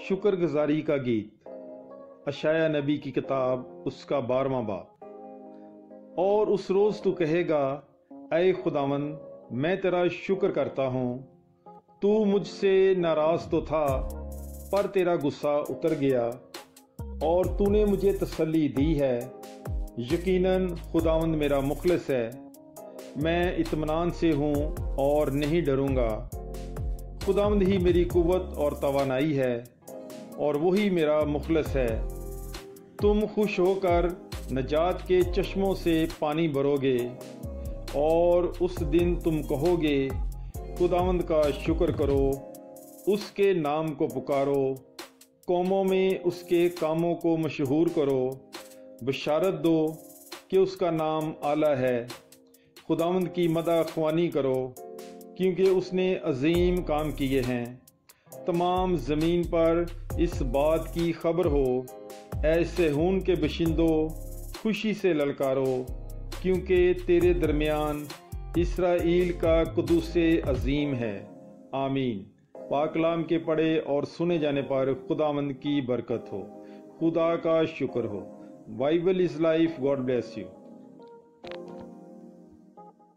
شکر گزاری کا گیت، اشعیا نبی کی کتاب اس کا 12واں باب۔ اور اس روز تو کہے گا، اے خداوند میں تیرا شکر کرتا ہوں، تو مجھ سے ناراض تو تھا پر تیرا غصہ اتر گیا اور تو نے مجھے تسلی دی ہے۔ یقیناً خداوند میرا مخلص ہے، میں اطمینان سے ہوں اور نہیں ڈروں گا۔ خداوند ہی میری قوت اور توانائی ہے اور وہی میرا مخلص ہے۔ تم خوش ہو کر نجات کے چشموں سے پانی بھرو گے اور اس دن تم کہو گے، خداوند کا شکر کرو، اس کے نام کو پکارو، قوموں میں اس کے کاموں کو مشہور کرو، بشارت دو کہ اس کا نام اعلیٰ ہے۔ خداوند کی مدح خوانی کرو کیونکہ اس نے عظیم کام کیے ہیں۔ تمام زمین پر اس بات کی خبر ہو، اے صہیون کے باشندوں خوشی سے للکارو، کیونکہ تیرے درمیان اسرائیل کا قدوس عظیم ہے۔ آمین۔ پاک کلام کے پڑھے اور سنے جانے پر خداوند کی برکت ہو، خدا کا شکر ہو۔ Bible is life. God bless you.